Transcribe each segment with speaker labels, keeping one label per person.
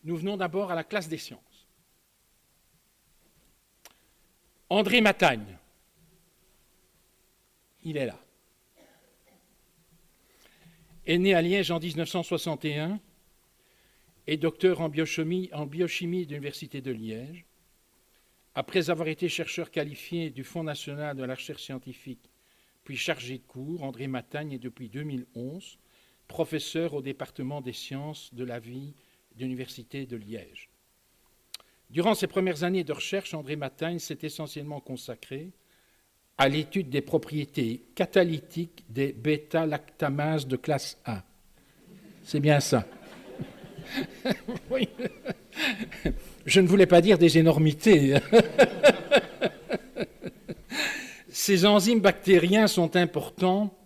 Speaker 1: Nous venons d'abord à la classe des sciences. André Matagne, il est là. Est né à Liège en 1961 et docteur en biochimie de l'Université de Liège. Après avoir été chercheur qualifié du Fonds national de la recherche scientifique, puis chargé de cours, André Matagne est depuis 2011 professeur au département des sciences de la vie de l'Université de Liège. Durant ses premières années de recherche, André Matagne s'est essentiellement consacré à l'étude des propriétés catalytiques des bêta-lactamases de classe A. C'est bien ça. Oui. Je ne voulais pas dire des énormités. Ces enzymes bactériens sont importants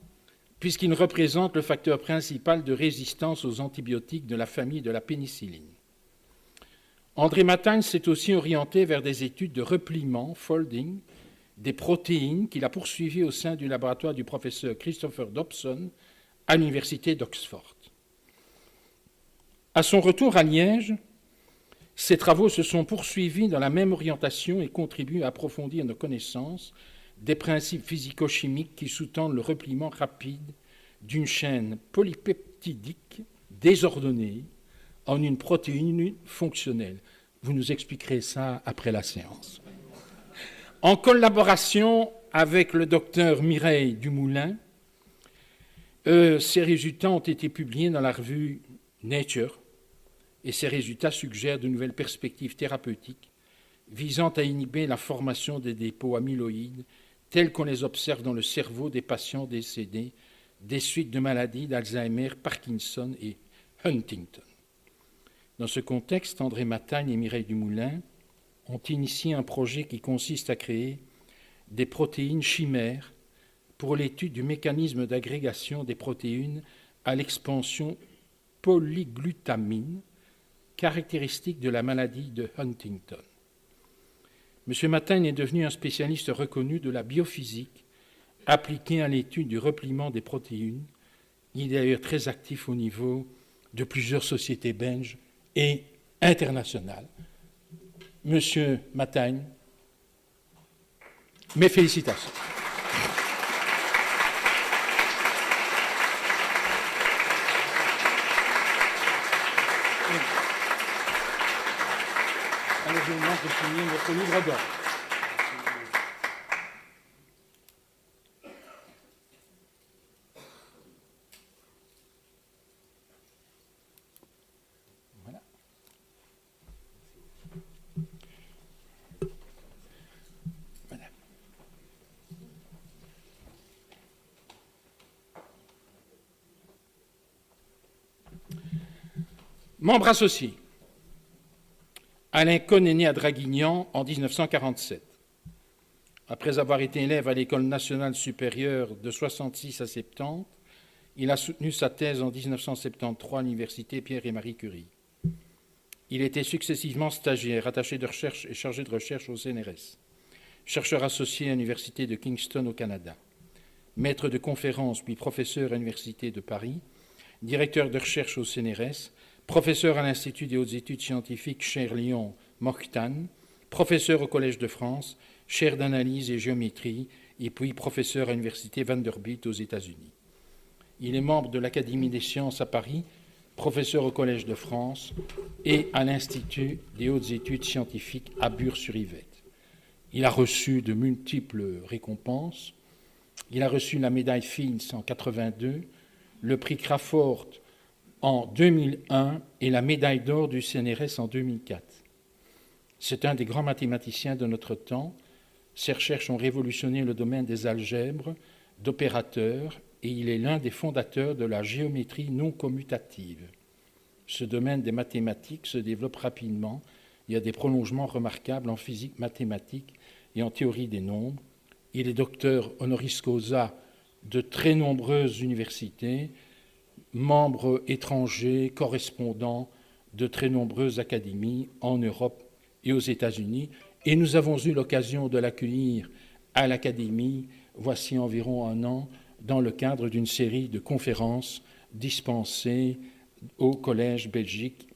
Speaker 1: puisqu'ils représentent le facteur principal de résistance aux antibiotiques de la famille de la pénicilline. André Matagne s'est aussi orienté vers des études de repliement, folding, des protéines qu'il a poursuivies au sein du laboratoire du professeur Christopher Dobson à l'université d'Oxford. À son retour à Liège, ses travaux se sont poursuivis dans la même orientation et contribuent à approfondir nos connaissances des principes physico-chimiques qui sous-tendent le repliement rapide d'une chaîne polypeptidique désordonnée en une protéine fonctionnelle. Vous nous expliquerez ça après la séance. En collaboration avec le docteur Mireille Dumoulin, ces résultats ont été publiés dans la revue Nature et ces résultats suggèrent de nouvelles perspectives thérapeutiques visant à inhiber la formation des dépôts amyloïdes tels qu'on les observe dans le cerveau des patients décédés des suites de maladies d'Alzheimer, Parkinson et Huntington. Dans ce contexte, André Matagne et Mireille Dumoulin ont initié un projet qui consiste à créer des protéines chimères pour l'étude du mécanisme d'agrégation des protéines à l'expansion polyglutamine, caractéristique de la maladie de Huntington. M. Matagne est devenu un spécialiste reconnu de la biophysique appliquée à l'étude du repliement des protéines. Il est d'ailleurs très actif au niveau de plusieurs sociétés belges et internationales. Monsieur Matagne, mes félicitations. Alors, je vous demande de signer votre livre d'or. Voilà. Madame. Membre associé. Alain Cohn est né à Draguignan en 1947. Après avoir été élève à l'École nationale supérieure de 66 à 70, il a soutenu sa thèse en 1973 à l'Université Pierre et Marie Curie. Il était successivement stagiaire, attaché de recherche et chargé de recherche au CNRS, chercheur associé à l'Université de Kingston au Canada, maître de conférences puis professeur à l'Université de Paris, directeur de recherche au CNRS, professeur à l'Institut des hautes études scientifiques Cher-Lyon Mokhtan, professeur au Collège de France, chaire d'analyse et géométrie, et puis professeur à l'Université Vanderbilt aux États-Unis. Il est membre de l'Académie des sciences à Paris, professeur au Collège de France et à l'Institut des hautes études scientifiques à Bure-sur-Yvette. Il a reçu de multiples récompenses. Il a reçu la médaille Fields en 1982, le prix Crawford en 2001 et la médaille d'or du CNRS en 2004. C'est un des grands mathématiciens de notre temps. Ses recherches ont révolutionné le domaine des algèbres, d'opérateurs, et il est l'un des fondateurs de la géométrie non commutative. Ce domaine des mathématiques se développe rapidement. Il y a des prolongements remarquables en physique mathématique et en théorie des nombres. Il est docteur honoris causa de très nombreuses universités, membre étranger, correspondant de très nombreuses académies en Europe et aux États-Unis. Et nous avons eu l'occasion de l'accueillir à l'Académie, voici environ un an, dans le cadre d'une série de conférences dispensées au Collège Belgique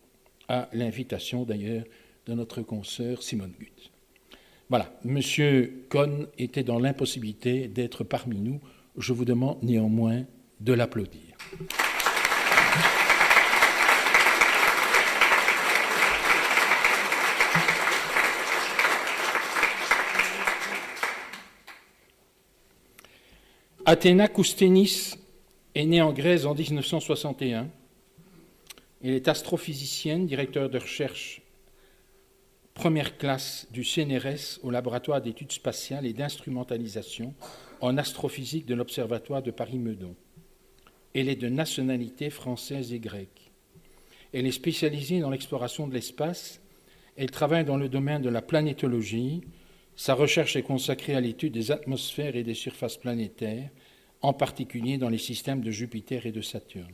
Speaker 1: à l'invitation d'ailleurs de notre consoeur Simone Gutt. Voilà, M. Cohn était dans l'impossibilité d'être parmi nous. Je vous demande néanmoins de l'applaudir. Athéna Kousténis est née en Grèce en 1961. Elle est astrophysicienne, directeur de recherche première classe du CNRS au laboratoire d'études spatiales et d'instrumentalisation en astrophysique de l'Observatoire de Paris-Meudon. Elle est de nationalité française et grecque. Elle est spécialisée dans l'exploration de l'espace. Elle travaille dans le domaine de la planétologie. Sa recherche est consacrée à l'étude des atmosphères et des surfaces planétaires, en particulier dans les systèmes de Jupiter et de Saturne.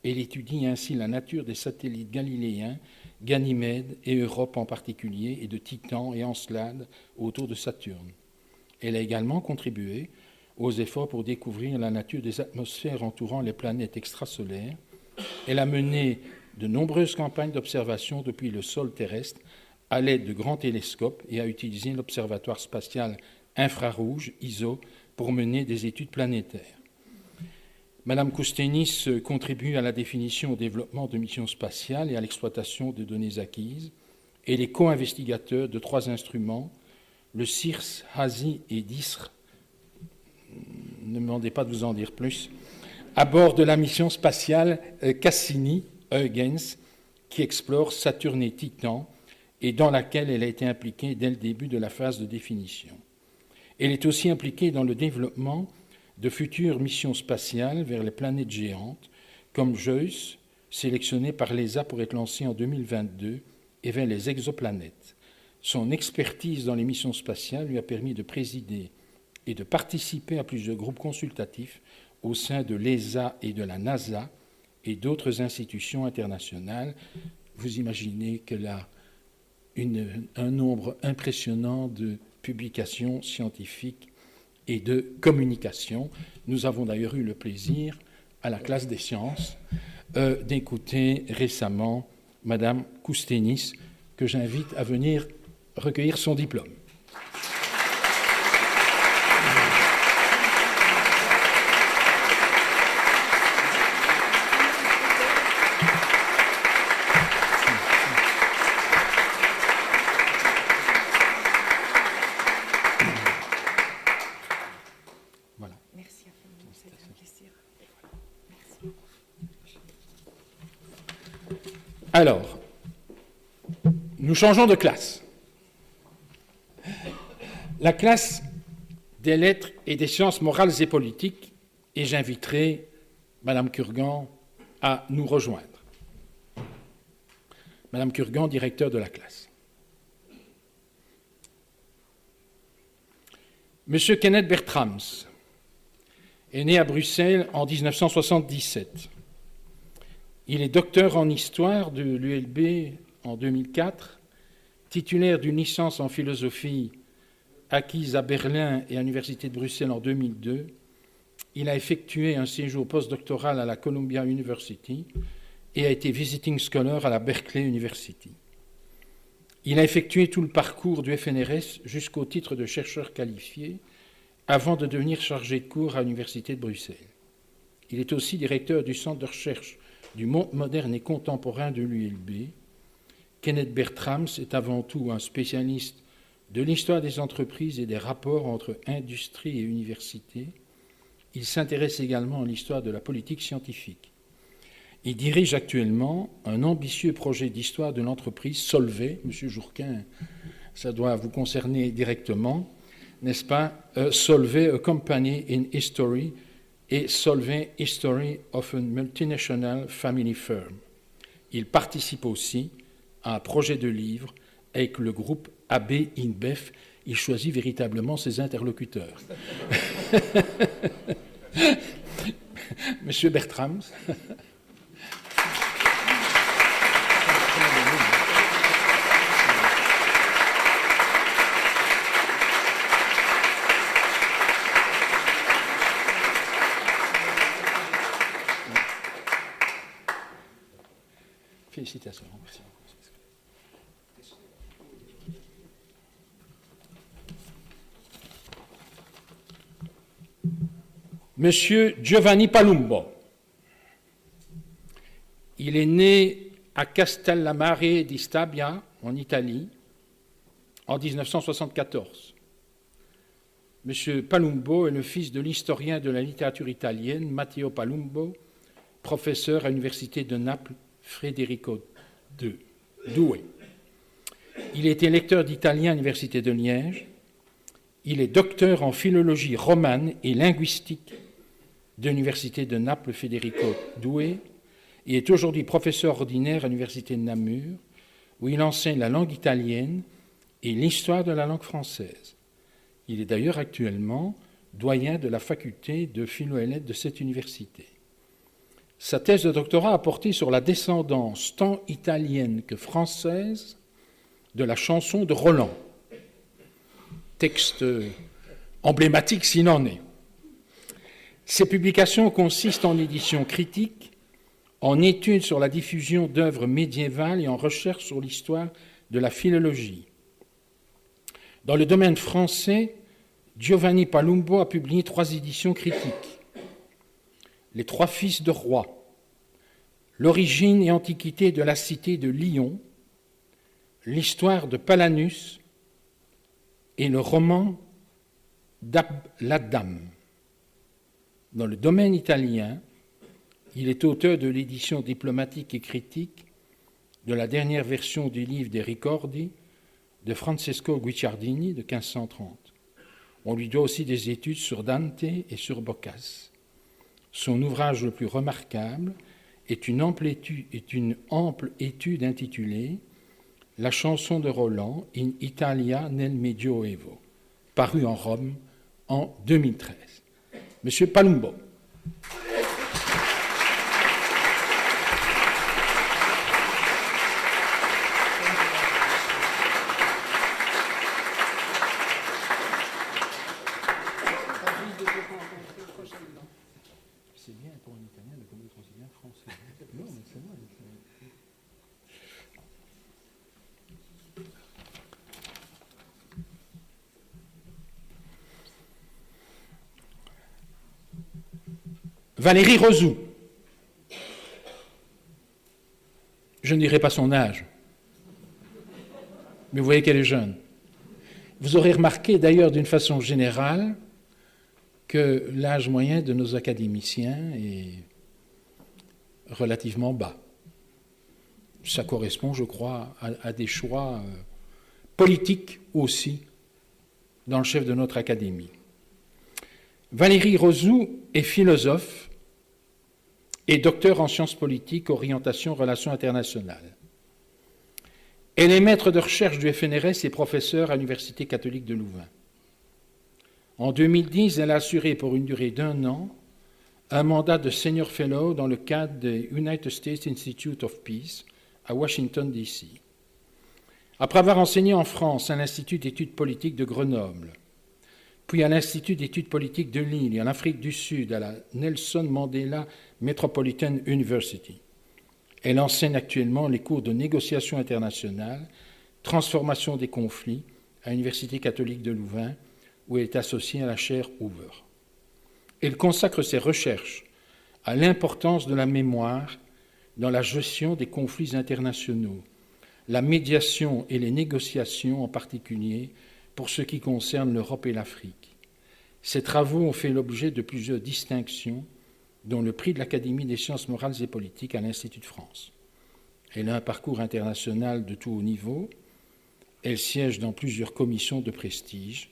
Speaker 1: Elle étudie ainsi la nature des satellites galiléens, Ganymède et Europe en particulier, et de Titan et Encelade autour de Saturne. Elle a également contribué aux efforts pour découvrir la nature des atmosphères entourant les planètes extrasolaires. Elle a mené de nombreuses campagnes d'observation depuis le sol terrestre à l'aide de grands télescopes et a utilisé l'Observatoire spatial infrarouge, ISO, pour mener des études planétaires. Madame Kousténis contribue à la définition et au développement de missions spatiales et à l'exploitation de données acquises. Elle est co-investigateur de 3 instruments, le CIRS, HASI et DISR, ne me demandez pas de vous en dire plus, à bord de la mission spatiale Cassini-Huygens, qui explore Saturne et Titan, et dans laquelle elle a été impliquée dès le début de la phase de définition. Elle est aussi impliquée dans le développement de futures missions spatiales vers les planètes géantes, comme JOICE, sélectionnée par l'ESA pour être lancée en 2022, et vers les exoplanètes. Son expertise dans les missions spatiales lui a permis de présider et de participer à plusieurs groupes consultatifs au sein de l'ESA et de la NASA et d'autres institutions internationales. Vous imaginez qu'elle a un nombre impressionnant de publications scientifiques et de communication. Nous avons d'ailleurs eu le plaisir, à la classe des sciences, d'écouter récemment Madame Kousténis, que j'invite à venir recueillir son diplôme. Alors, nous changeons de classe. La classe des lettres et des sciences morales et politiques, et j'inviterai Madame Kurgan à nous rejoindre. Madame Kurgan, directeur de la classe. Monsieur Kenneth Bertrams est né à Bruxelles en 1977. Il est docteur en histoire de l'ULB en 2004, titulaire d'une licence en philosophie acquise à Berlin et à l'Université de Bruxelles en 2002. Il a effectué un séjour postdoctoral à la Columbia University et a été visiting scholar à la Berkeley University. Il a effectué tout le parcours du FNRS jusqu'au titre de chercheur qualifié avant de devenir chargé de cours à l'Université de Bruxelles. Il est aussi directeur du Centre de recherche du monde moderne et contemporain de l'ULB. Kenneth Bertrams est avant tout un spécialiste de l'histoire des entreprises et des rapports entre industrie et université. Il s'intéresse également à l'histoire de la politique scientifique. Il dirige actuellement un ambitieux projet d'histoire de l'entreprise Solvay. Monsieur Jourquin, ça doit vous concerner directement, n'est-ce pas? Solvay, a company in history, et Solvay, History of a Multinational Family Firm. Il participe aussi à un projet de livre avec le groupe AB InBev. Il choisit véritablement ses interlocuteurs. Monsieur Bertrams. Félicitations. Merci. Monsieur Giovanni Palumbo. Il est né à Castellammare di Stabia, en Italie, en 1974. Monsieur Palumbo est le fils de l'historien de la littérature italienne Matteo Palumbo, professeur à l'université de Naples Federico II. Il était lecteur d'italien à l'université de Liège. Il est docteur en philologie romane et linguistique de l'université de Naples Federico II et est aujourd'hui professeur ordinaire à l'université de Namur, où il enseigne la langue italienne et l'histoire de la langue française. Il est d'ailleurs actuellement doyen de la faculté de philo et lettres de cette université. Sa thèse de doctorat a porté sur la descendance tant italienne que française de la chanson de Roland. Texte emblématique s'il en est. Ces publications consistent en édition critique, en études sur la diffusion d'œuvres médiévales et en recherche sur l'histoire de la philologie. Dans le domaine français, Giovanni Palumbo a publié 3 éditions critiques. Les 3 fils de rois, l'origine et antiquité de la cité de Lyon, l'histoire de Palanus et le roman d'Ab-l'Adam. Dans le domaine italien, il est auteur de l'édition diplomatique et critique de la dernière version du livre des Ricordi de Francesco Guicciardini de 1530. On lui doit aussi des études sur Dante et sur Boccace. Son ouvrage le plus remarquable est une ample étude intitulée « La chanson de Roland in Italia nel Medioevo », parue en Rome en 2013. Monsieur Palumbo. C'est bien pour un Italien de connaître aussi bien français. Non, mais c'est vrai. Valérie Rozoux. Je ne dirai pas son âge, mais vous voyez qu'elle est jeune. Vous aurez remarqué d'ailleurs d'une façon générale que l'âge moyen de nos académiciens est relativement bas. Ça correspond, je crois, à des choix politiques aussi dans le chef de notre académie. Valérie Rozoux est philosophe et docteur en sciences politiques, orientation, relations internationales. Elle est maître de recherche du FNRS et professeure à l'Université catholique de Louvain. En 2010, elle a assuré pour une durée d'1 an un mandat de Senior Fellow dans le cadre des United States Institute of Peace à Washington, D.C. Après avoir enseigné en France à l'Institut d'études politiques de Grenoble, puis à l'Institut d'études politiques de Lille et en Afrique du Sud à la Nelson Mandela Metropolitan University, elle enseigne actuellement les cours de négociation internationale, transformation des conflits à l'Université catholique de Louvain, où elle est associée à la chaire Hoover. Elle consacre ses recherches à l'importance de la mémoire dans la gestion des conflits internationaux, la médiation et les négociations en particulier pour ce qui concerne l'Europe et l'Afrique. Ses travaux ont fait l'objet de plusieurs distinctions, dont le prix de l'Académie des sciences morales et politiques à l'Institut de France. Elle a un parcours international de tout haut niveau. Elle siège dans plusieurs commissions de prestige.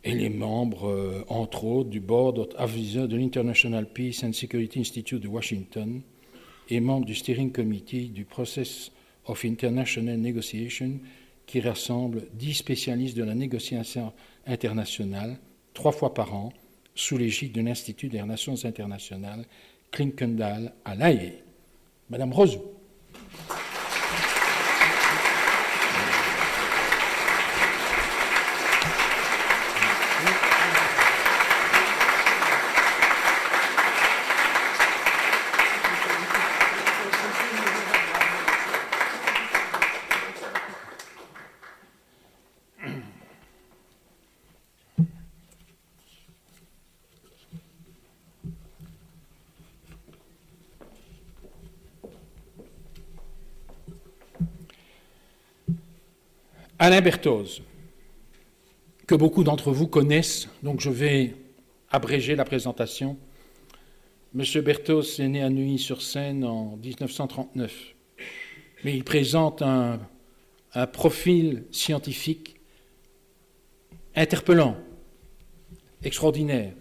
Speaker 1: Elle est membre, entre autres, du Board of Advisors de l'International Peace and Security Institute de Washington et membre du Steering Committee du Process of International Negotiation, qui rassemble 10 spécialistes de la négociation internationale, 3 fois par an, sous l'égide de l'Institut des Relations internationales, Klinkendahl à La Haye. Madame Rozoux. Alain Berthoz, que beaucoup d'entre vous connaissent, donc je vais abréger la présentation. Monsieur Berthoz est né à Neuilly-sur-Seine en 1939, mais il présente un profil scientifique interpellant, extraordinaire.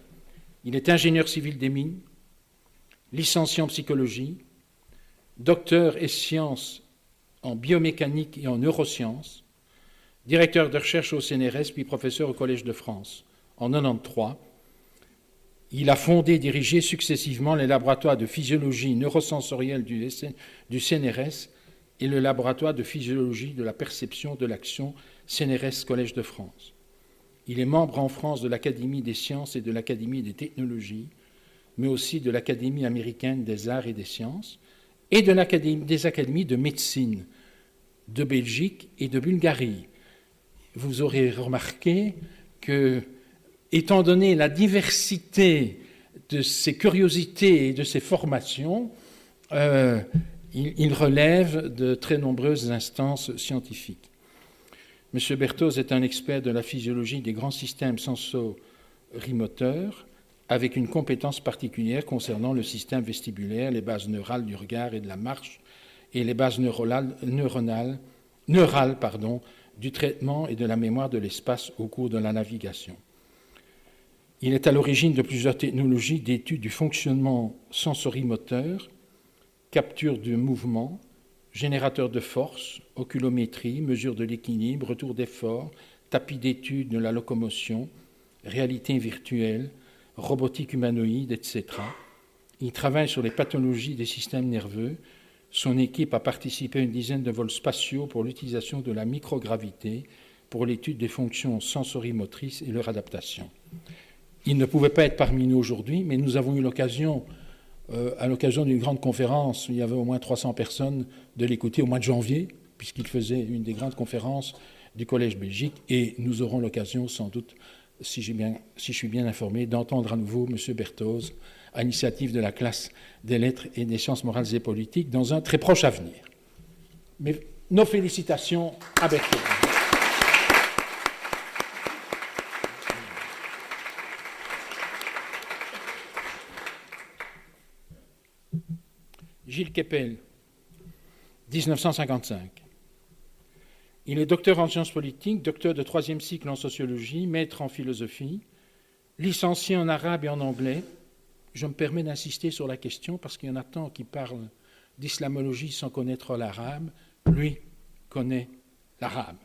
Speaker 1: Il est ingénieur civil des mines, licencié en psychologie, docteur et sciences en biomécanique et en neurosciences, directeur de recherche au CNRS, puis professeur au Collège de France. En 1993, il a fondé et dirigé successivement les laboratoires de physiologie neurosensorielle du CNRS et le laboratoire de physiologie de la perception de l'action CNRS Collège de France. Il est membre en France de l'Académie des sciences et de l'Académie des technologies, mais aussi de l'Académie américaine des arts et des sciences et des académies de médecine de Belgique et de Bulgarie. Vous aurez remarqué que, étant donné la diversité de ses curiosités et de ses formations, il relève de très nombreuses instances scientifiques. M. Berthoz est un expert de la physiologie des grands systèmes sensorimoteurs, avec une compétence particulière concernant le système vestibulaire, les bases neurales du regard et de la marche, et les bases neurales du traitement et de la mémoire de l'espace au cours de la navigation. Il est à l'origine de plusieurs technologies d'étude du fonctionnement sensorimoteur, capture du mouvement, générateur de force, oculométrie, mesure de l'équilibre, retour d'effort, tapis d'étude de la locomotion, réalité virtuelle, robotique humanoïde, etc. Il travaille sur les pathologies des systèmes nerveux. Son équipe a participé à une dizaine de vols spatiaux pour l'utilisation de la microgravité pour l'étude des fonctions sensorimotrices et leur adaptation. Il ne pouvait pas être parmi nous aujourd'hui, mais nous avons eu l'occasion, à l'occasion d'une grande conférence, il y avait au moins 300 personnes, de l'écouter au mois de janvier, puisqu'il faisait une des grandes conférences du Collège Belgique, et nous aurons l'occasion sans doute, si je suis bien informé, d'entendre à nouveau M. Berthoz à l'initiative de la classe des lettres et des sciences morales et politiques dans un très proche avenir. Mais nos félicitations à Berthoz. Gilles Kepel, 1955. Il est docteur en sciences politiques, docteur de 3e cycle en sociologie, maître en philosophie, licencié en arabe et en anglais. Je me permets d'insister sur la question parce qu'il y en a tant qui parlent d'islamologie sans connaître l'arabe. Lui connaît l'arabe.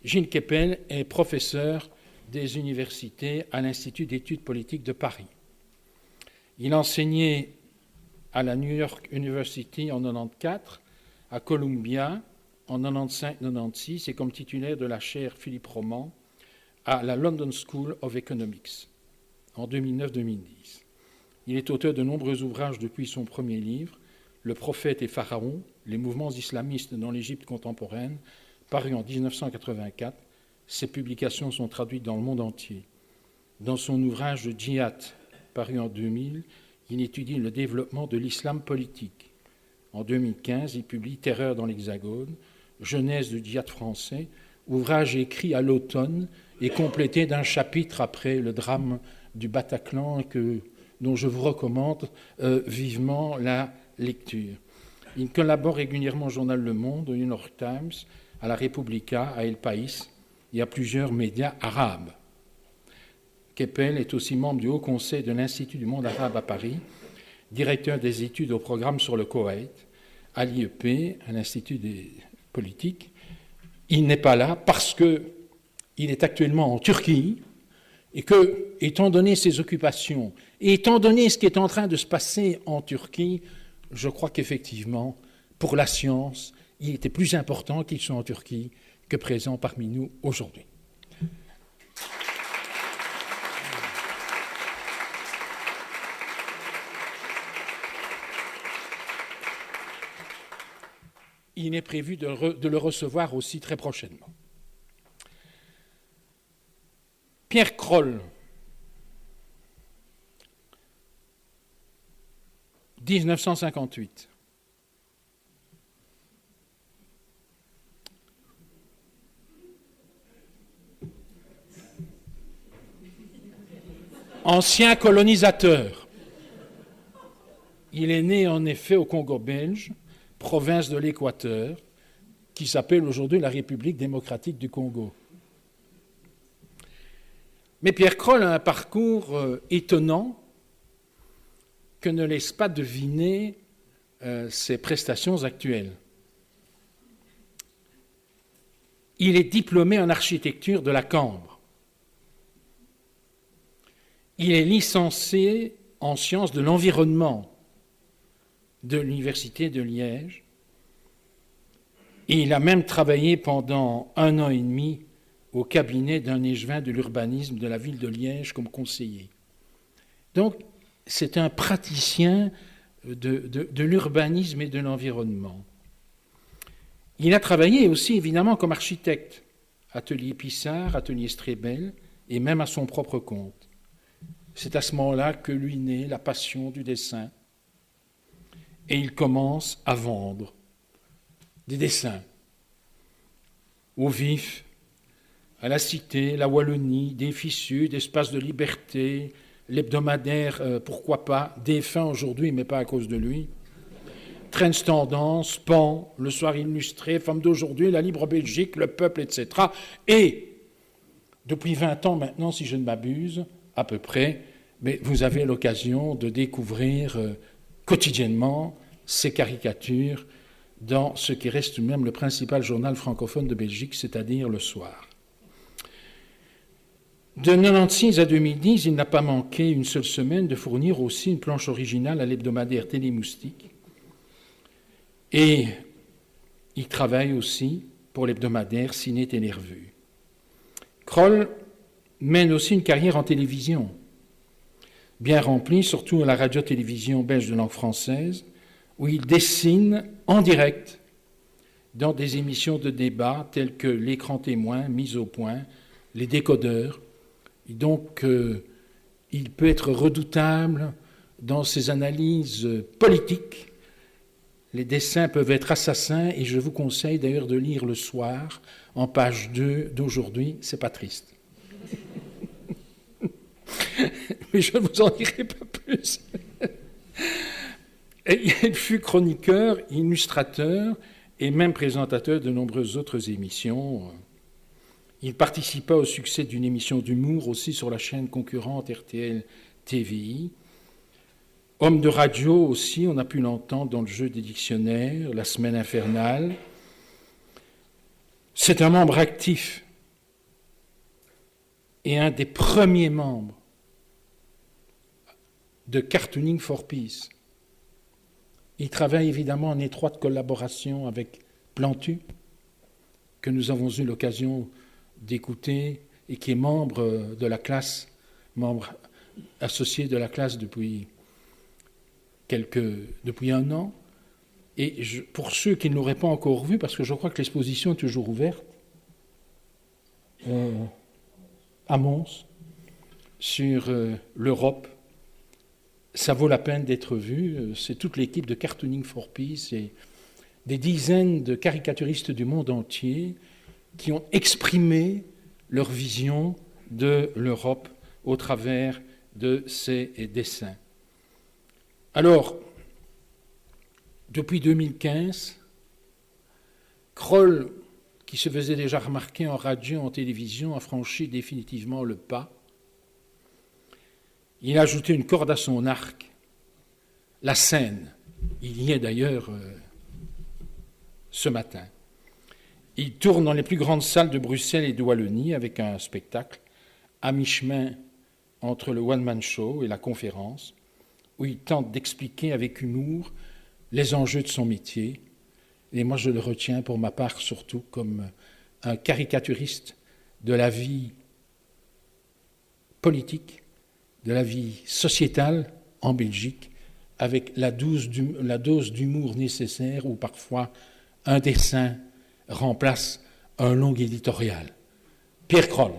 Speaker 1: Gilles Kepel est professeur des universités à l'Institut d'études politiques de Paris. Il a enseigné à la New York University en 1994, à Columbia en 1995-1996 et comme titulaire de la chaire Philippe Roman à la London School of Economics en 2009-2010. Il est auteur de nombreux ouvrages depuis son premier livre, Le prophète et Pharaon, les mouvements islamistes dans l'Égypte contemporaine, paru en 1984. Ses publications sont traduites dans le monde entier. Dans son ouvrage de Djihad, paru en 2000, il étudie le développement de l'islam politique. En 2015, il publie Terreur dans l'Hexagone, Genèse du djihad français, ouvrage écrit à l'automne et complété d'un chapitre après le drame du Bataclan dont je vous recommande vivement la lecture. Il collabore régulièrement au journal Le Monde, au New York Times, à la Repubblica, à El País et à plusieurs médias arabes. Kepel est aussi membre du Haut Conseil de l'Institut du monde arabe à Paris, directeur des études au programme sur le Koweït, à l'IEP, à l'Institut des politiques. Il n'est pas là parce qu'il est actuellement en Turquie et que, étant donné ses occupations et étant donné ce qui est en train de se passer en Turquie, je crois qu'effectivement, pour la science, il était plus important qu'il soit en Turquie que présent parmi nous aujourd'hui. Il est prévu de le recevoir aussi très prochainement. Pierre Kroll, 1958. ancien colonisateur. Il est né en effet au Congo belge, province de l'Équateur, qui s'appelle aujourd'hui la République démocratique du Congo. Mais Pierre Kroll a un parcours étonnant que ne laisse pas deviner ses prestations actuelles. Il est diplômé en architecture de la Cambre. Il est licencié en sciences de l'environnement de l'Université de Liège. Et il a même travaillé pendant 1 an et demi au cabinet d'un échevin de l'urbanisme de la ville de Liège comme conseiller. Donc, c'est un praticien de l'urbanisme et de l'environnement. Il a travaillé aussi, évidemment, comme architecte, atelier Pissard, atelier Strébel, et même à son propre compte. C'est à ce moment-là que lui naît la passion du dessin. Et il commence à vendre des dessins au vif, à la Cité, la Wallonie, des Sud, Espace de Liberté, l'hebdomadaire, pourquoi pas, défunt aujourd'hui, mais pas à cause de lui, Trends Tendance, Pan, Le Soir Illustré, Femme d'aujourd'hui, La Libre Belgique, Le Peuple, etc. Et, depuis 20 ans maintenant, si je ne m'abuse, à peu près, mais vous avez l'occasion de découvrir quotidiennement ces caricatures dans ce qui reste même le principal journal francophone de Belgique, c'est-à-dire Le Soir. De 1996 à 2010, il n'a pas manqué une seule semaine de fournir aussi une planche originale à l'hebdomadaire Télémoustique. Et il travaille aussi pour l'hebdomadaire Ciné Télérevue. Kroll mène aussi une carrière en télévision, bien remplie, surtout à la radio-télévision belge de langue française, où il dessine en direct dans des émissions de débat telles que L'écran témoin, Mise au point, Les décodeurs. Et donc, il peut être redoutable dans ses analyses politiques. Les dessins peuvent être assassins, et je vous conseille d'ailleurs de lire Le Soir, en page 2 d'aujourd'hui, c'est pas triste. Mais je ne vous en dirai pas plus. Et il fut chroniqueur, illustrateur et même présentateur de nombreuses autres émissions. Il participa au succès d'une émission d'humour aussi sur la chaîne concurrente RTL TVI. Homme de radio aussi, on a pu l'entendre dans le jeu des dictionnaires, La Semaine infernale. C'est un membre actif et un des premiers membres de Cartooning for Peace. Il travaille évidemment en étroite collaboration avec Plantu, que nous avons eu l'occasion d'écouter et qui est membre de la classe, membre associé de la classe depuis 1 an. Et pour ceux qui ne l'auraient pas encore vu, parce que je crois que l'exposition est toujours ouverte, à Mons, sur l'Europe, ça vaut la peine d'être vu. C'est toute l'équipe de Cartooning for Peace et des dizaines de caricaturistes du monde entier qui ont exprimé leur vision de l'Europe au travers de ces dessins. Alors, depuis 2015, Kroll, qui se faisait déjà remarquer en radio, en télévision, a franchi définitivement le pas. Il a ajouté une corde à son arc, la scène. Il y est d'ailleurs ce matin. Il tourne dans les plus grandes salles de Bruxelles et de Wallonie avec un spectacle à mi-chemin entre le one-man show et la conférence, où il tente d'expliquer avec humour les enjeux de son métier. Et moi, je le retiens pour ma part surtout comme un caricaturiste de la vie politique, de la vie sociétale en Belgique, avec la dose d'humour nécessaire où parfois un dessin remplace un long éditorial. Pierre Kroll.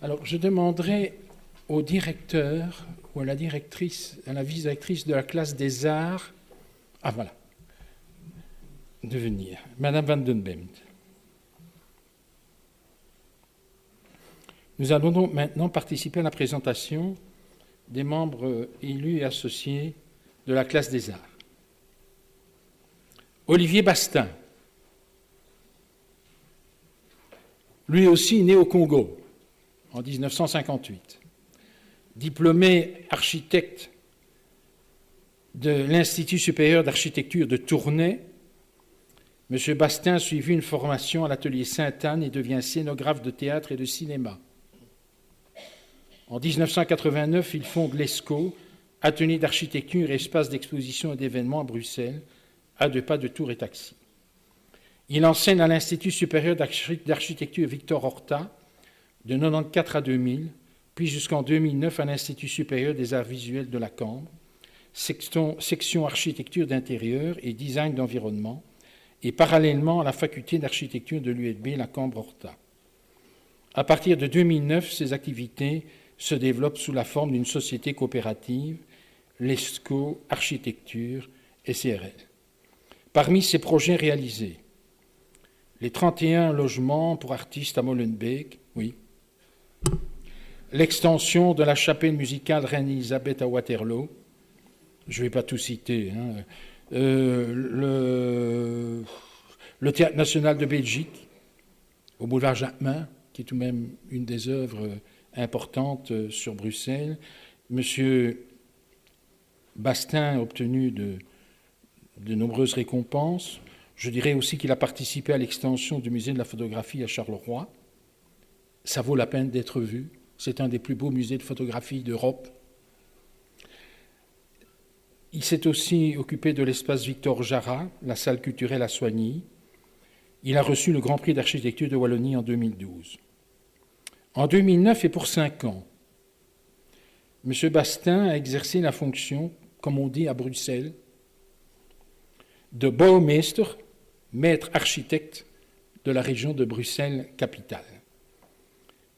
Speaker 1: Alors, je demanderai au directeur ou à la directrice, à la vice-directrice de la classe des arts, ah voilà, de venir. Madame Van den Bemt. Nous allons donc maintenant participer à la présentation des membres élus et associés de la classe des arts. Olivier Bastin, lui aussi né au Congo en 1958, diplômé architecte de l'Institut supérieur d'architecture de Tournai. M. Bastin suivit une formation à l'atelier Sainte-Anne et devient scénographe de théâtre et de cinéma. En 1989, il fonde l'ESCO, atelier d'architecture et espace d'exposition et d'événements à Bruxelles, à 2 pas de Tours et Taxi. Il enseigne à l'Institut supérieur d'architecture Victor Horta de 1994 à 2000, puis jusqu'en 2009 à l'Institut supérieur des arts visuels de la Cambre, section architecture d'intérieur et design d'environnement, et parallèlement à la faculté d'architecture de l'ULB, la Cambre Horta. À partir de 2009, ses activités se développent sous la forme d'une société coopérative, l'ESCO Architecture SRL. Parmi ses projets réalisés, les 31 logements pour artistes à Molenbeek, oui, l'extension de la chapelle musicale Reine-Élisabeth à Waterloo, je ne vais pas tout citer, hein, le Théâtre national de Belgique, au boulevard Jacquemin, qui est tout de même une des œuvres importantes sur Bruxelles. Monsieur Bastin a obtenu de nombreuses récompenses. Je dirais aussi qu'il a participé à l'extension du musée de la photographie à Charleroi. Ça vaut la peine d'être vu. C'est un des plus beaux musées de photographie d'Europe. Il s'est aussi occupé de l'espace Victor Jara, la salle culturelle à Soigny. Il a reçu le Grand Prix d'architecture de Wallonie en 2012. En 2009 et pour 5 ans, M. Bastin a exercé la fonction, comme on dit à Bruxelles, de bouwmeester, maître architecte de la région de Bruxelles-Capitale.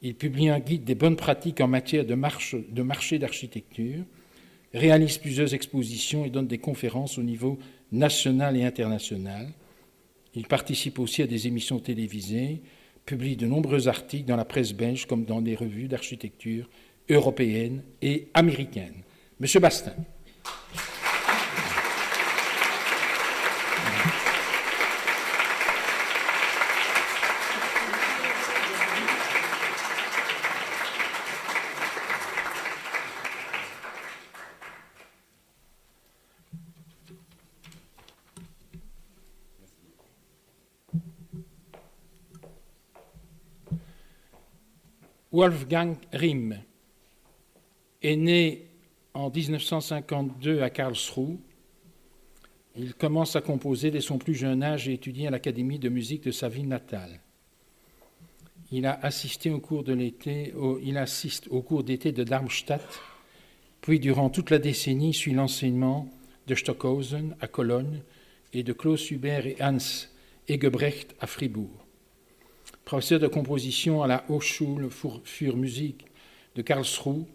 Speaker 1: Il publie un guide des bonnes pratiques en matière de marché d'architecture, réalise plusieurs expositions et donne des conférences au niveau national et international. Il participe aussi à des émissions télévisées, publie de nombreux articles dans la presse belge comme dans des revues d'architecture européennes et américaines. Monsieur Bastin. Wolfgang Rihm est né en 1952 à Karlsruhe. Il commence à composer dès son plus jeune âge et étudie à l'Académie de musique de sa ville natale. Il assiste au cours d'été de Darmstadt, puis durant toute la décennie suit l'enseignement de Stockhausen à Cologne et de Klaus Hubert et Hans Egebrecht à Fribourg. Professeur de composition à la Hochschule für Musik de Karlsruhe,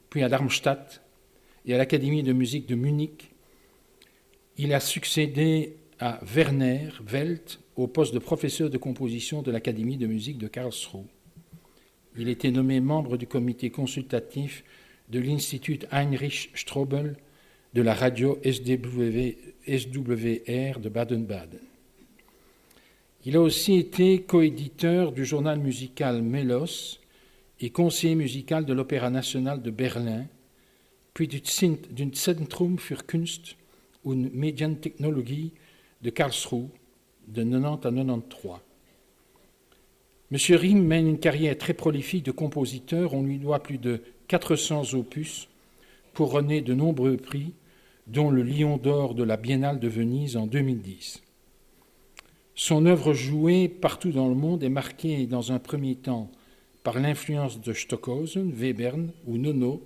Speaker 1: puis à Darmstadt et à l'Académie de musique de Munich. Il a succédé à Werner Welt au poste de professeur de composition de l'Académie de musique de Karlsruhe. Il était nommé membre du comité consultatif de l'Institut Heinrich Strobel de la radio SWR de Baden-Baden. Il a aussi été coéditeur du journal musical Melos et conseiller musical de l'Opéra national de Berlin, puis du Zentrum für Kunst und Medientechnologie de Karlsruhe de 90 à 93. M. Rihm mène une carrière très prolifique de compositeur. On lui doit plus de 400 opus, couronnés de nombreux prix, dont le Lion d'or de la Biennale de Venise en 2010. Son œuvre jouée partout dans le monde est marquée dans un premier temps par l'influence de Stockhausen, Webern ou Nono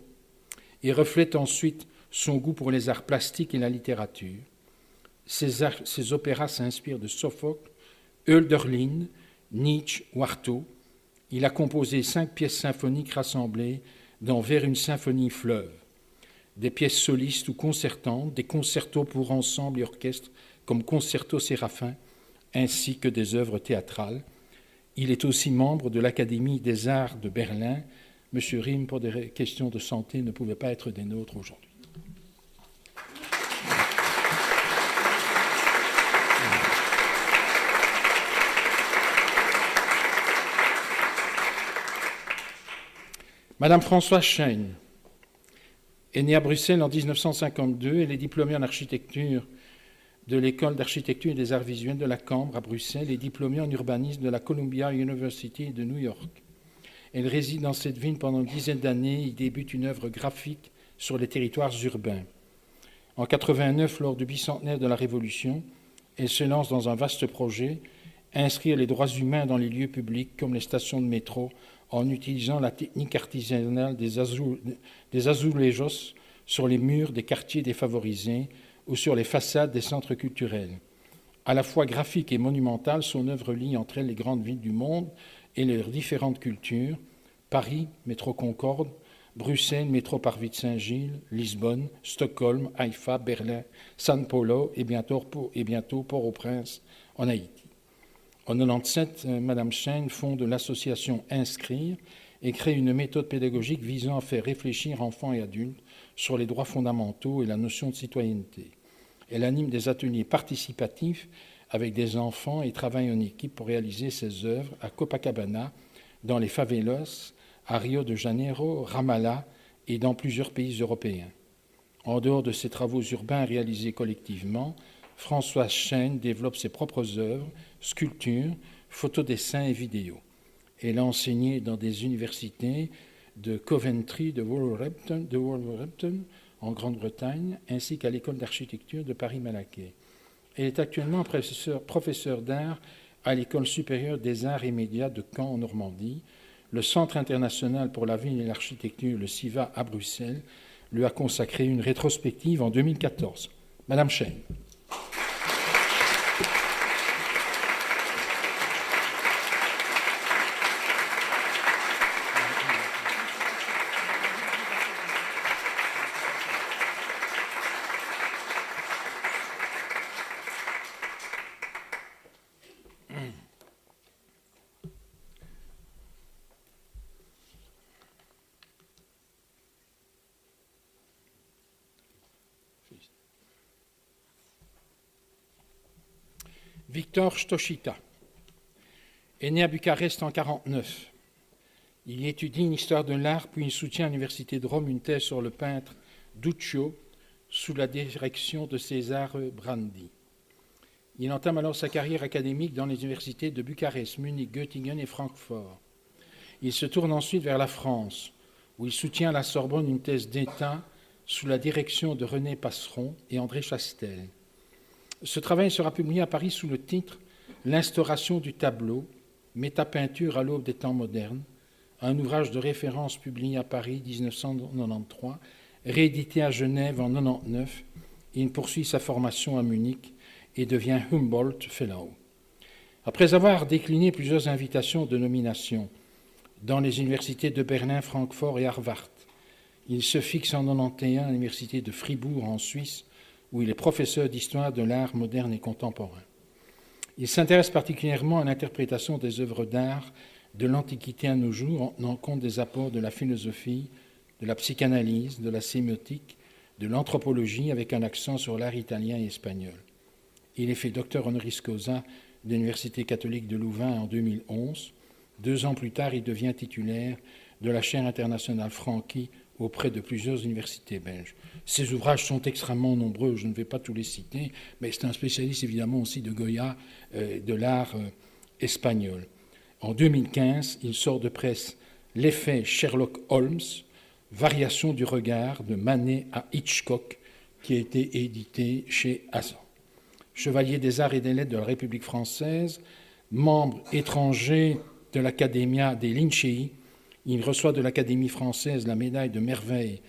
Speaker 1: et reflète ensuite son goût pour les arts plastiques et la littérature. Ses opéras s'inspirent de Sophocle, Hölderlin, Nietzsche ou Artaud Il a composé 5 pièces symphoniques rassemblées dans Vers une symphonie fleuve, des pièces solistes ou concertantes, des concertos pour ensemble et orchestre comme Concerto Séraphin, ainsi que des œuvres théâtrales. Il est aussi membre de l'Académie des Arts de Berlin. M. Riem, pour des questions de santé, ne pouvait pas être des nôtres aujourd'hui. Madame Françoise Chaine est née à Bruxelles en 1952. Elle est diplômée en architecture de l'École d'architecture et des arts visuels de la Cambre à Bruxelles et diplômée en urbanisme de la Columbia University de New York. Elle réside dans cette ville pendant une dizaine d'années et débute une œuvre graphique sur les territoires urbains. En 1989, lors du bicentenaire de la Révolution, elle se lance dans un vaste projet, inscrire les droits humains dans les lieux publics comme les stations de métro, en utilisant la technique artisanale des azulejos sur les murs des quartiers défavorisés ou sur les façades des centres culturels. À la fois graphique et monumentale, son œuvre lie entre elles les grandes villes du monde et leurs différentes cultures, Paris, métro Concorde, Bruxelles, métro Parvis de Saint-Gilles, Lisbonne, Stockholm, Haïfa, Berlin, São Paulo et bientôt Port-au-Prince en Haïti. En 1997, Mme Chaine fonde l'association Inscrire et crée une méthode pédagogique visant à faire réfléchir enfants et adultes sur les droits fondamentaux et la notion de citoyenneté. Elle anime des ateliers participatifs avec des enfants et travaille en équipe pour réaliser ses œuvres à Copacabana, dans les favelas, à Rio de Janeiro, Ramallah et dans plusieurs pays européens. En dehors de ses travaux urbains réalisés collectivement, Françoise Chaine développe ses propres œuvres, sculptures, photodessins et vidéos. Elle a enseigné dans des universités de Coventry, de Wolverhampton, en Grande-Bretagne, ainsi qu'à l'école d'architecture de Paris-Malaquais. Elle est actuellement professeure d'art à l'École supérieure des arts et médias de Caen, en Normandie. Le Centre international pour la ville et l'architecture, le CIVA à Bruxelles, lui a consacré une rétrospective en 2014. Madame Chaine. Victor Stoschita est né à Bucarest en 1949. Il y étudie une histoire de l'art, puis il soutient à l'Université de Rome une thèse sur le peintre Duccio sous la direction de César Brandi. Il entame alors sa carrière académique dans les universités de Bucarest, Munich, Göttingen et Francfort. Il se tourne ensuite vers la France, où il soutient à la Sorbonne une thèse d'État sous la direction de René Passeron et André Chastel. Ce travail sera publié à Paris sous le titre « L'instauration du tableau, métapeinture à l'aube des temps modernes », un ouvrage de référence publié à Paris 1993, réédité à Genève en 1999. Il poursuit sa formation à Munich et devient Humboldt Fellow. Après avoir décliné plusieurs invitations de nomination dans les universités de Berlin, Francfort et Harvard, il se fixe en 1991 à l'université de Fribourg en Suisse, où il est professeur d'histoire de l'art moderne et contemporain. Il s'intéresse particulièrement à l'interprétation des œuvres d'art de l'Antiquité à nos jours, en tenant compte des apports de la philosophie, de la psychanalyse, de la sémiotique, de l'anthropologie, avec un accent sur l'art italien et espagnol. Il est fait docteur honoris causa de l'Université catholique de Louvain en 2011. 2 ans plus tard, il devient titulaire de la chaire internationale Franqui auprès de plusieurs universités belges. Ses ouvrages sont extrêmement nombreux, je ne vais pas tous les citer, mais c'est un spécialiste évidemment aussi de Goya, de l'art espagnol. En 2015, il sort de presse L'effet Sherlock Holmes, variation du regard de Manet à Hitchcock, qui a été édité chez Azan. Chevalier des arts et des lettres de la République française, membre étranger de l'Accademia dei Lincei, il reçoit de l'Académie française la médaille de merveille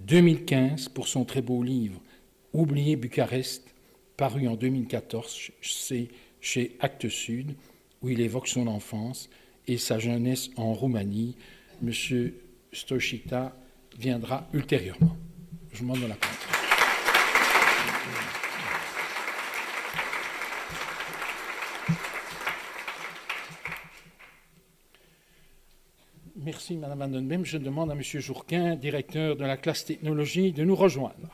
Speaker 1: 2015 pour son très beau livre « Oublier Bucarest », paru en 2014 chez Actes Sud, où il évoque son enfance et sa jeunesse en Roumanie. M. Stoichita viendra ultérieurement. Je vous demande la parole. Merci, Mme Van den Beem. Je demande à M. Jourquin, directeur de la classe technologie, de nous rejoindre.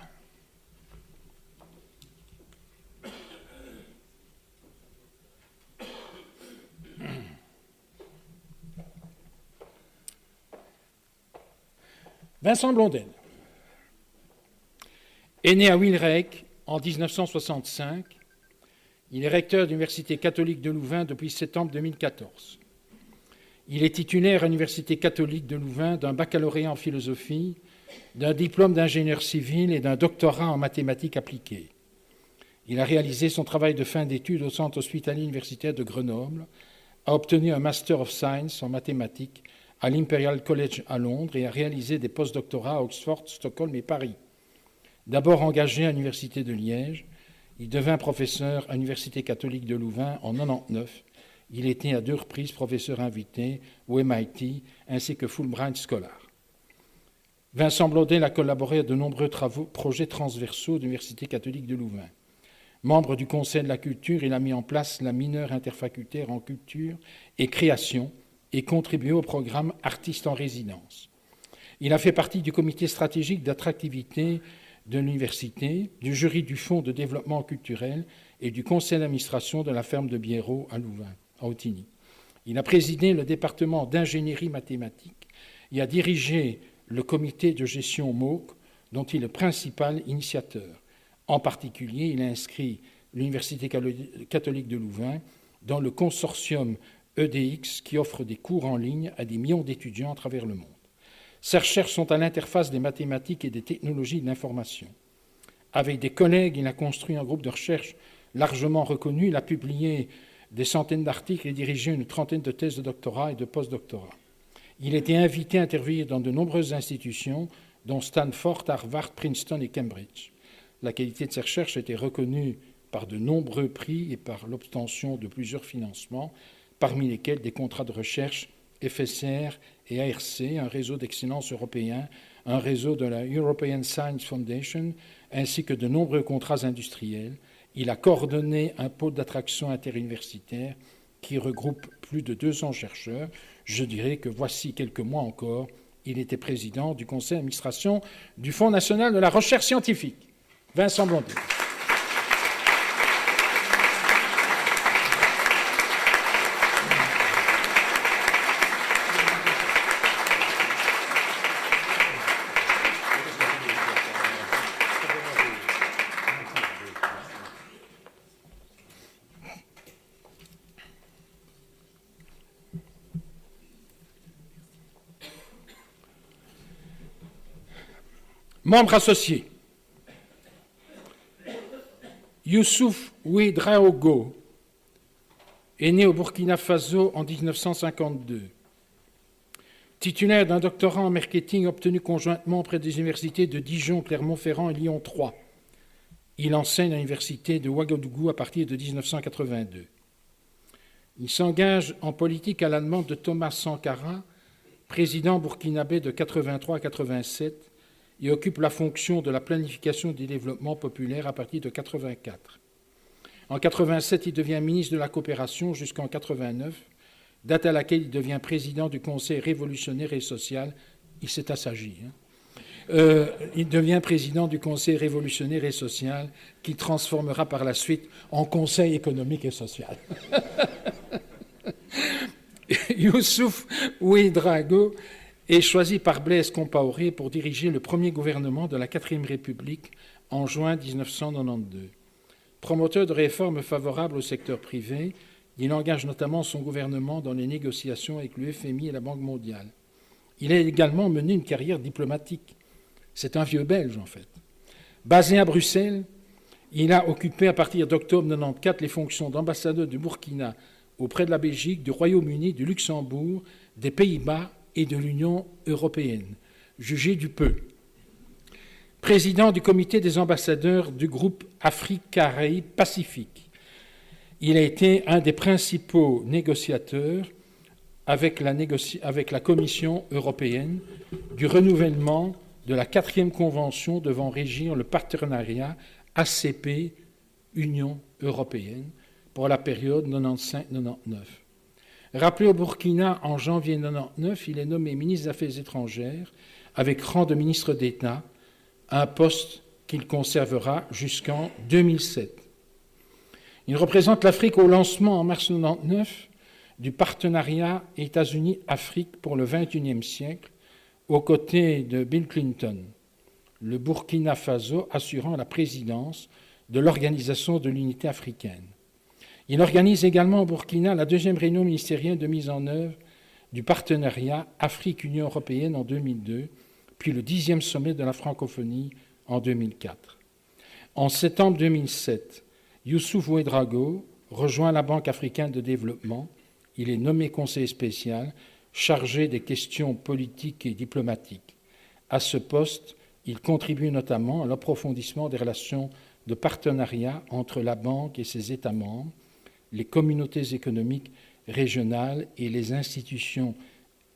Speaker 1: Vincent Blondel est né à Wilrijk en 1965. Il est recteur de l'Université catholique de Louvain depuis septembre 2014. Il est titulaire à l'Université catholique de Louvain d'un baccalauréat en philosophie, d'un diplôme d'ingénieur civil et d'un doctorat en mathématiques appliquées. Il a réalisé son travail de fin d'études au Centre hospitalier universitaire de Grenoble, a obtenu un Master of Science en mathématiques à l'Imperial College à Londres et a réalisé des post-doctorats à Oxford, Stockholm et Paris. D'abord engagé à l'Université de Liège, il devint professeur à l'Université catholique de Louvain en 1999. Il était à 2 reprises professeur invité au MIT ainsi que Fulbright Scholar. Vincent Blondel a collaboré à de nombreux projets transversaux de l'Université catholique de Louvain. Membre du Conseil de la culture, il a mis en place la mineure interfacultaire en culture et création et contribué au programme Artistes en résidence. Il a fait partie du comité stratégique d'attractivité de l'université, du jury du Fonds de développement culturel et du conseil d'administration de la ferme de Biérot à Louvain, à Autigny. Il a présidé le département d'ingénierie mathématique et a dirigé le comité de gestion MOOC, dont il est le principal initiateur. En particulier, il a inscrit l'Université catholique de Louvain dans le consortium EDX qui offre des cours en ligne à des millions d'étudiants à travers le monde. Ses recherches sont à l'interface des mathématiques et des technologies de l'information. Avec des collègues, il a construit un groupe de recherche largement reconnu. Il a publié des centaines d'articles et dirigé une trentaine de thèses de doctorat et de post-doctorat. Il a été invité à intervenir dans de nombreuses institutions, dont Stanford, Harvard, Princeton et Cambridge. La qualité de ses recherches a été reconnue par de nombreux prix et par l'obtention de plusieurs financements, parmi lesquels des contrats de recherche FSR et ARC, un réseau d'excellence européen, un réseau de la European Science Foundation, ainsi que de nombreux contrats industriels. Il a coordonné un pôle d'attraction interuniversitaire qui regroupe plus de 200 chercheurs. Je dirais que voici quelques mois encore, il était président du conseil d'administration du Fonds national de la recherche scientifique. Vincent Blondel. Membre associé, Youssouf Ouédraogo est né au Burkina Faso en 1952. Titulaire d'un doctorat en marketing obtenu conjointement auprès des universités de Dijon, Clermont-Ferrand et Lyon 3. Il enseigne à l'université de Ouagadougou à partir de 1982. Il s'engage en politique à la demande de Thomas Sankara, président burkinabé de 83 à 87, et occupe la fonction de la planification du développement populaire à partir de 1984. En 1987, il devient ministre de la Coopération jusqu'en 1989, date à laquelle il devient président du Conseil révolutionnaire et social. Il s'est assagi. Il devient président du Conseil révolutionnaire et social qui transformera par la suite en Conseil économique et social. Youssouf Ouédraogo est choisi par Blaise Compaoré pour diriger le premier gouvernement de la 4e République en juin 1992. Promoteur de réformes favorables au secteur privé, il engage notamment son gouvernement dans les négociations avec le FMI et la Banque mondiale. Il a également mené une carrière diplomatique. C'est un vieux Belge, en fait. Basé à Bruxelles, il a occupé à partir d'octobre 1994 les fonctions d'ambassadeur du Burkina auprès de la Belgique, du Royaume-Uni, du Luxembourg, des Pays-Bas et de l'Union européenne. Jugé du peu. Président du comité des ambassadeurs du groupe Afrique-Caraïbes-Pacifique. Il a été un des principaux négociateurs avec la Commission européenne du renouvellement de la 4e convention devant régir le partenariat ACP-Union européenne pour la période 95-99. Rappelé au Burkina en janvier 1999, il est nommé ministre des Affaires étrangères avec rang de ministre d'État, un poste qu'il conservera jusqu'en 2007. Il représente l'Afrique au lancement en mars 1999 du partenariat États-Unis-Afrique pour le XXIe siècle, aux côtés de Bill Clinton, le Burkina Faso assurant la présidence de l'Organisation de l'Unité africaine. Il organise également au Burkina la 2e réunion ministérielle de mise en œuvre du partenariat Afrique-Union européenne en 2002, puis le 10e sommet de la francophonie en 2004. En septembre 2007, Youssouf Ouedraogo rejoint la Banque africaine de développement. Il est nommé conseiller spécial chargé des questions politiques et diplomatiques. À ce poste, il contribue notamment à l'approfondissement des relations de partenariat entre la Banque et ses États membres, les communautés économiques régionales et les institutions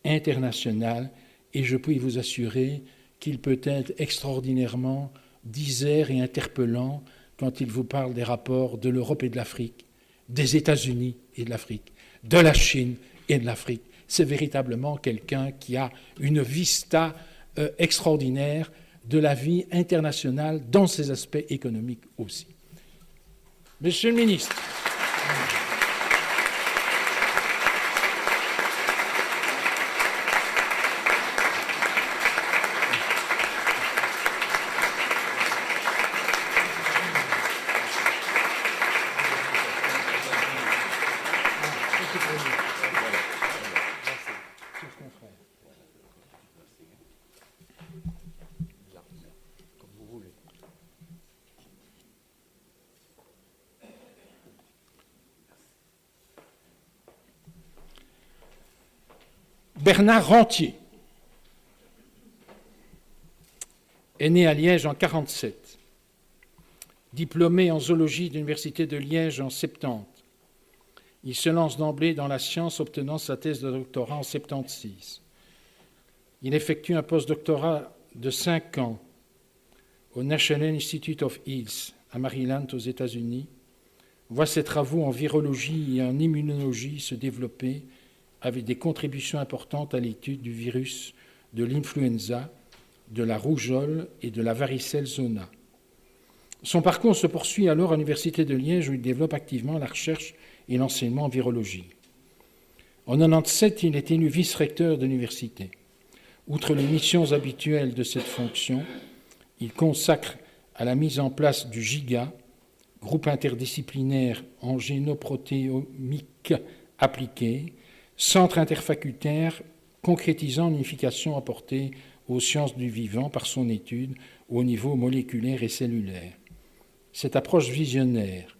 Speaker 1: internationales, et je puis vous assurer qu'il peut être extraordinairement disert et interpellant quand il vous parle des rapports de l'Europe et de l'Afrique, des États-Unis et de l'Afrique, de la Chine et de l'Afrique. C'est véritablement quelqu'un qui a une vista extraordinaire de la vie internationale dans ses aspects économiques aussi. Monsieur le ministre, Bernard Rentier est né à Liège en 1947, diplômé en zoologie de l'Université de Liège en 1970. Il se lance d'emblée dans la science, obtenant sa thèse de doctorat en 1976. Il effectue un postdoctorat de 5 ans au National Institute of Health à Maryland, aux États-Unis, voit ses travaux en virologie et en immunologie se développer avec des contributions importantes à l'étude du virus de l'influenza, de la rougeole et de la varicelle zona. Son parcours se poursuit alors à l'Université de Liège où il développe activement la recherche et l'enseignement en virologie. En 1997, il est élu vice-recteur de l'université. Outre les missions habituelles de cette fonction, il consacre à la mise en place du GIGA, groupe interdisciplinaire en génoprotéomique appliquée, centre interfacultaire concrétisant l'unification apportée aux sciences du vivant par son étude au niveau moléculaire et cellulaire. Cette approche visionnaire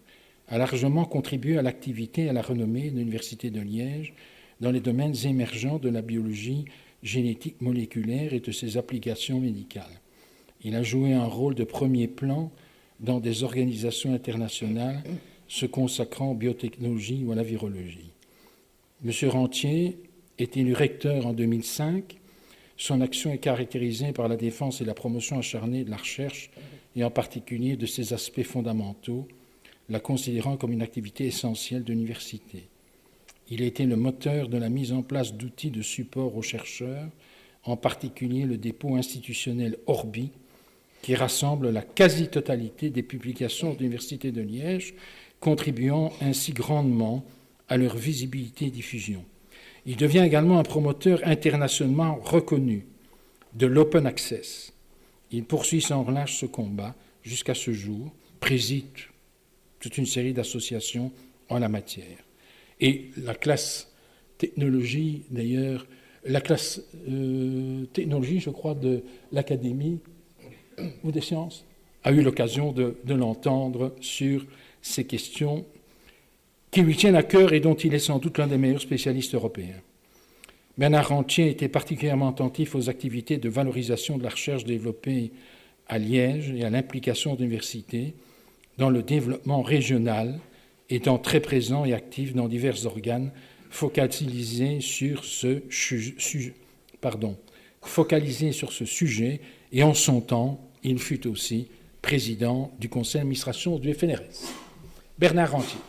Speaker 1: a largement contribué à l'activité et à la renommée de l'Université de Liège dans les domaines émergents de la biologie génétique moléculaire et de ses applications médicales. Il a joué un rôle de premier plan dans des organisations internationales se consacrant aux biotechnologies ou à la virologie. M. Rentier est élu recteur en 2005. Son action est caractérisée par la défense et la promotion acharnée de la recherche et en particulier de ses aspects fondamentaux, la considérant comme une activité essentielle de l'université. Il a été le moteur de la mise en place d'outils de support aux chercheurs, en particulier le dépôt institutionnel Orbi, qui rassemble la quasi-totalité des publications de l'Université de Liège, contribuant ainsi grandement à leur visibilité et diffusion. Il devient également un promoteur internationalement reconnu de l'open access. Il poursuit sans relâche ce combat jusqu'à ce jour, préside toute une série d'associations en la matière. Et la classe technologie, d'ailleurs, la classe technologie, je crois, de l'Académie ou des sciences, a eu l'occasion de l'entendre sur ces questions qui lui tiennent à cœur et dont il est sans doute l'un des meilleurs spécialistes européens. Bernard Rentier était particulièrement attentif aux activités de valorisation de la recherche développée à Liège et à l'implication de l'université dans le développement régional, étant très présent et actif dans divers organes focalisé sur ce sujet, et en son temps, il fut aussi président du conseil d'administration du FNRS. Bernard Rentier.